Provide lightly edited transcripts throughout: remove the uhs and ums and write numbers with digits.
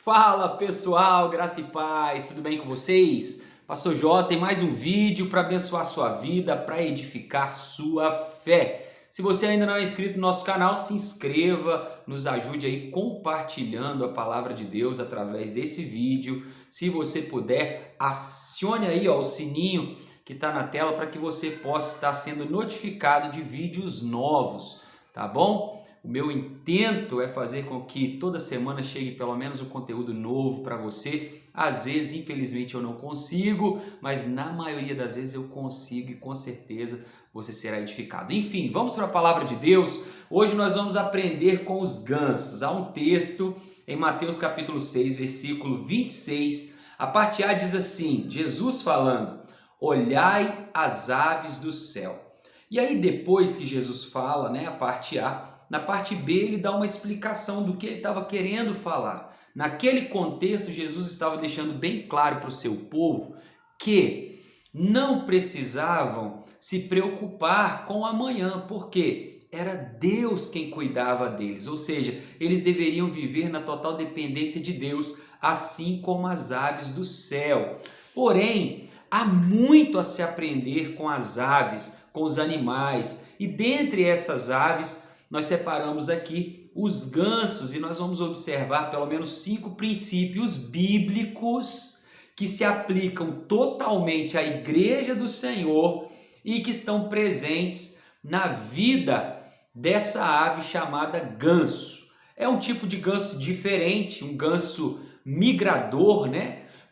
Fala pessoal, graça e paz, tudo bem com vocês? Pastor J tem mais um vídeo para abençoar a sua vida, para edificar sua fé. Se você ainda não é inscrito no nosso canal, se inscreva, nos ajude aí compartilhando a palavra de Deus através desse vídeo. Se você puder, acione aí o sininho que está na tela para que você possa estar sendo notificado de vídeos novos, tá bom? O meu intento é fazer com que toda semana chegue pelo menos um conteúdo novo para você. Às vezes, infelizmente, eu não consigo, mas na maioria das vezes eu consigo e com certeza você será edificado. Enfim, vamos para a palavra de Deus. Hoje nós vamos aprender com os gansos. Há um texto em Mateus capítulo 6, versículo 26. A parte A diz assim, Jesus falando, olhai as aves do céu. E aí depois que Jesus fala, a parte A, na parte B ele dá uma explicação do que ele estava querendo falar. Naquele contexto, Jesus estava deixando bem claro para o seu povo que não precisavam se preocupar com o amanhã, porque era Deus quem cuidava deles, ou seja, eles deveriam viver na total dependência de Deus, assim como as aves do céu. Porém, há muito a se aprender com as aves, com os animais, e dentre essas aves, nós separamos aqui os gansos e nós vamos observar pelo menos 5 princípios bíblicos que se aplicam totalmente à igreja do Senhor e que estão presentes na vida dessa ave chamada ganso. É um tipo de ganso diferente, um ganso migrador,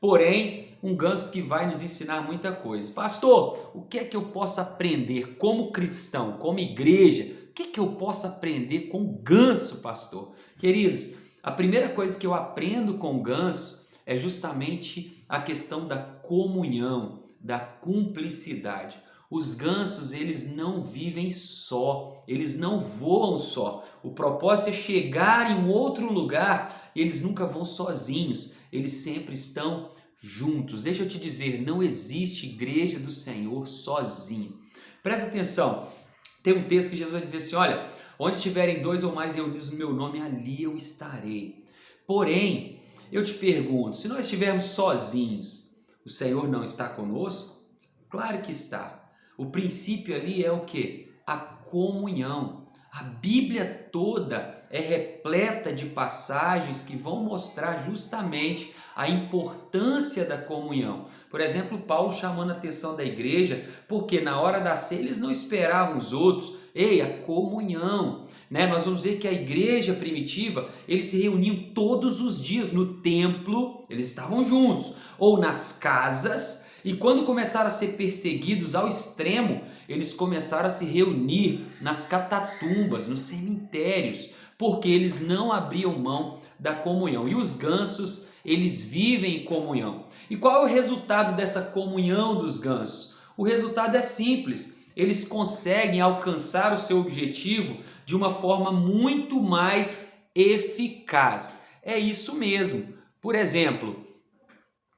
Porém, um ganso que vai nos ensinar muita coisa. Pastor, o que é que eu posso aprender como cristão, como igreja? O que é que eu posso aprender com o ganso, pastor? Queridos, a primeira coisa que eu aprendo com o ganso é justamente a questão da comunhão, da cumplicidade. Os gansos, eles não vivem só, eles não voam só. O propósito é chegar em um outro lugar, eles nunca vão sozinhos, eles sempre estão juntos. Deixa eu te dizer, não existe igreja do Senhor sozinho. Presta atenção, tem um texto que Jesus vai dizer assim, olha, onde estiverem 2 ou mais reunidos no meu nome, ali eu estarei. Porém, eu te pergunto, se nós estivermos sozinhos, o Senhor não está conosco? Claro que está. O princípio ali é o quê? A comunhão. A Bíblia toda é repleta de passagens que vão mostrar justamente a importância da comunhão. Por exemplo, Paulo chamando a atenção da igreja, porque na hora da ceia eles não esperavam os outros. Ei, a comunhão, Nós vamos ver que a igreja primitiva, eles se reuniam todos os dias no templo, eles estavam juntos, ou nas casas. E quando começaram a ser perseguidos ao extremo, eles começaram a se reunir nas catatumbas, nos cemitérios, porque eles não abriam mão da comunhão. E os gansos, eles vivem em comunhão. E qual é o resultado dessa comunhão dos gansos? O resultado é simples, eles conseguem alcançar o seu objetivo de uma forma muito mais eficaz. É isso mesmo. Por exemplo,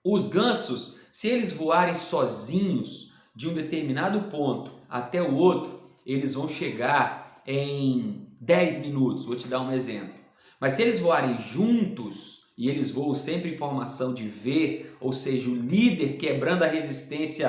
os gansos, se eles voarem sozinhos de um determinado ponto até o outro, eles vão chegar em 10 minutos, vou te dar um exemplo. Mas se eles voarem juntos, e eles voam sempre em formação de V, ou seja, o líder quebrando a resistência,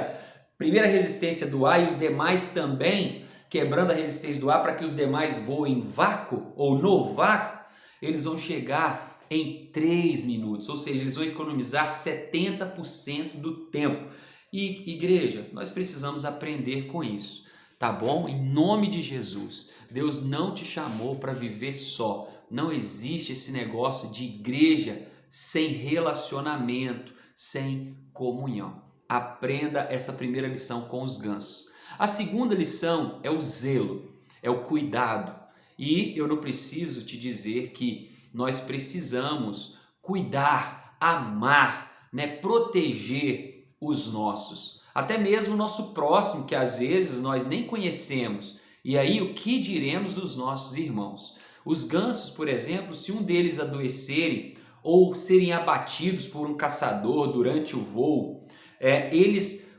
primeira resistência do ar e os demais também quebrando a resistência do ar para que os demais voem em vácuo ou no vácuo, eles vão chegar em 3 minutos, ou seja, eles vão economizar 70% do tempo. E igreja, nós precisamos aprender com isso, tá bom? Em nome de Jesus, Deus não te chamou para viver só. Não existe esse negócio de igreja sem relacionamento, sem comunhão. Aprenda essa primeira lição com os gansos. A segunda lição é o zelo, é o cuidado. E eu não preciso te dizer que nós precisamos cuidar, amar, proteger os nossos. Até mesmo o nosso próximo, que às vezes nós nem conhecemos. E aí o que diremos dos nossos irmãos? Os gansos, por exemplo, se um deles adoecerem ou serem abatidos por um caçador durante o voo, eles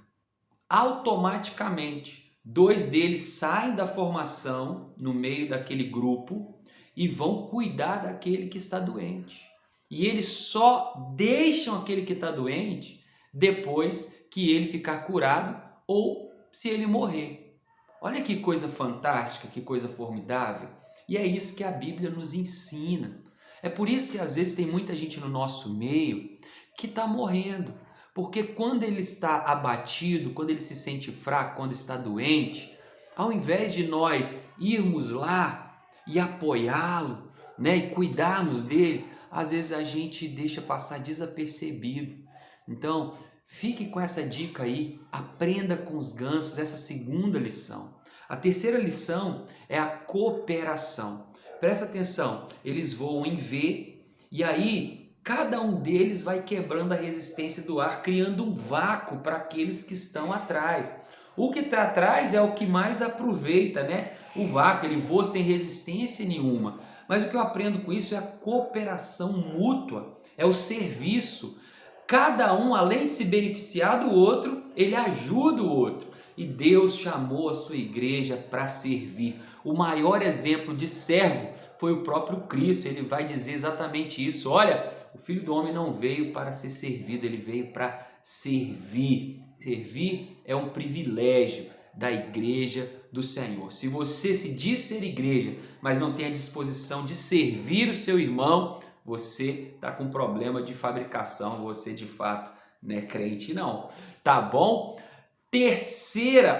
automaticamente, 2 deles saem da formação no meio daquele grupo e vão cuidar daquele que está doente. e eles só deixam aquele que está doente depois que ele ficar curado ou se ele morrer. Olha que coisa fantástica, que coisa formidável. E é isso que a Bíblia nos ensina. É por isso que às vezes tem muita gente no nosso meio que está morrendo. Porque quando ele está abatido, quando ele se sente fraco, quando está doente, ao invés de nós irmos lá e apoiá-lo, né, e cuidarmos dele, às vezes a gente deixa passar desapercebido. Então, fique com essa dica aí, aprenda com os gansos essa segunda lição. A terceira lição é a cooperação. Presta atenção, eles voam em V e aí cada um deles vai quebrando a resistência do ar, criando um vácuo para aqueles que estão atrás. O que está atrás é o que mais aproveita, né? O vácuo, ele voa sem resistência nenhuma. Mas o que eu aprendo com isso é a cooperação mútua, é o serviço. Cada um, além de se beneficiar do outro, ele ajuda o outro. E Deus chamou a sua igreja para servir. O maior exemplo de servo foi o próprio Cristo. Ele vai dizer exatamente isso. Olha, o Filho do Homem não veio para ser servido, ele veio para servir. Servir é um privilégio da igreja do Senhor. Se você se diz ser igreja, mas não tem a disposição de servir o seu irmão, você está com problema de fabricação, você de fato não é crente não, tá bom? Terceira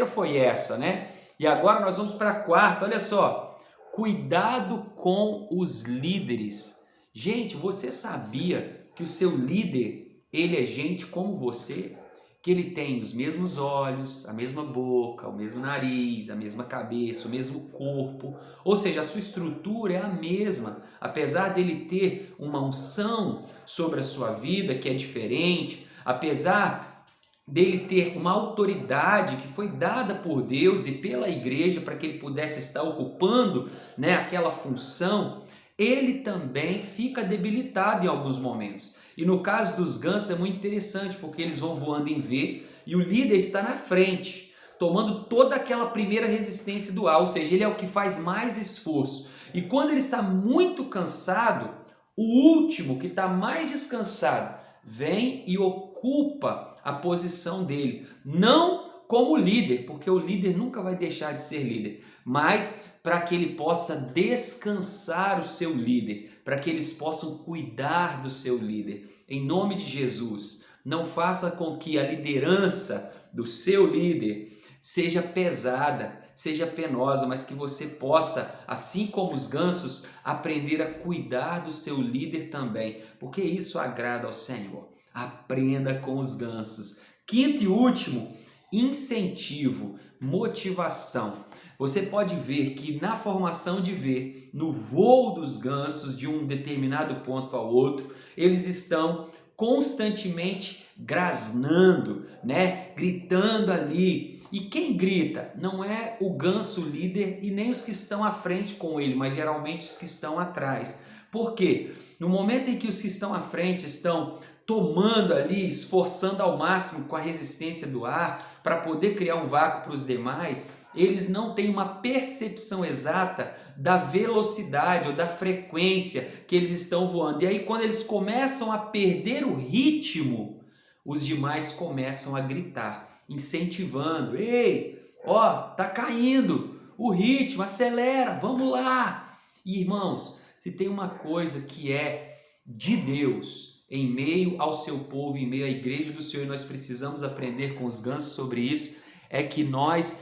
foi essa, né? E agora nós vamos para a quarta, olha só, cuidado com os líderes. Gente, você sabia que o seu líder, ele é gente como você? Que ele tem os mesmos olhos, a mesma boca, o mesmo nariz, a mesma cabeça, o mesmo corpo, ou seja, a sua estrutura é a mesma, apesar dele ter uma unção sobre a sua vida que é diferente, apesar dele ter uma autoridade que foi dada por Deus e pela igreja para que ele pudesse estar ocupando, né, aquela função, ele também fica debilitado em alguns momentos. E no caso dos gansos é muito interessante, porque eles vão voando em V e o líder está na frente, tomando toda aquela primeira resistência do ar, ou seja, ele é o que faz mais esforço. E quando ele está muito cansado, o último, que está mais descansado, vem e ocupa a posição dele. Não como líder, porque o líder nunca vai deixar de ser líder, mas para que ele possa descansar o seu líder, para que eles possam cuidar do seu líder. Em nome de Jesus, não faça com que a liderança do seu líder seja pesada, seja penosa, mas que você possa, assim como os gansos, aprender a cuidar do seu líder também, porque isso agrada ao Senhor. Aprenda com os gansos. Quinto e último, incentivo, motivação. Você pode ver que na formação de V, no voo dos gansos de um determinado ponto ao outro, eles estão constantemente grasnando, né? Gritando ali. E quem grita não é o ganso líder e nem os que estão à frente com ele, mas geralmente os que estão atrás. Por quê? No momento em que os que estão à frente estão tomando ali, esforçando ao máximo com a resistência do ar para poder criar um vácuo para os demais, eles não têm uma percepção exata da velocidade ou da frequência que eles estão voando. E aí quando eles começam a perder o ritmo, os demais começam a gritar, incentivando: ei, ó, tá caindo o ritmo, acelera, vamos lá. E irmãos, se tem uma coisa que é de Deus em meio ao seu povo, em meio à igreja do Senhor, e nós precisamos aprender com os gansos sobre isso, é que nós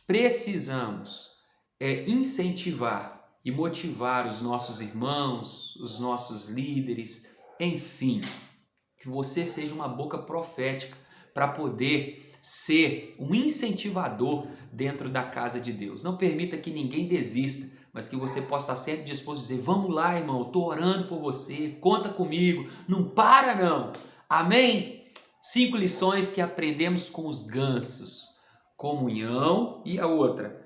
precisamos incentivar e motivar os nossos irmãos, os nossos líderes, enfim, que você seja uma boca profética para poder ser um incentivador dentro da casa de Deus. Não permita que ninguém desista, mas que você possa estar sempre disposto a dizer: vamos lá, irmão, eu estou orando por você, conta comigo, não para não. Amém? 5 lições que aprendemos com os gansos: comunhão, e a outra,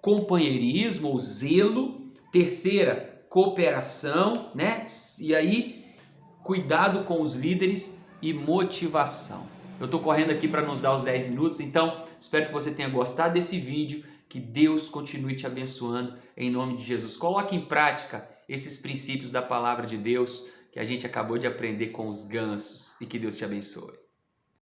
companheirismo ou zelo. Terceira, cooperação, né? E aí, cuidado com os líderes e motivação. Eu estou correndo aqui para nos dar os 10 minutos, então espero que você tenha gostado desse vídeo, que Deus continue te abençoando em nome de Jesus. Coloque em prática esses princípios da palavra de Deus que a gente acabou de aprender com os gansos e que Deus te abençoe.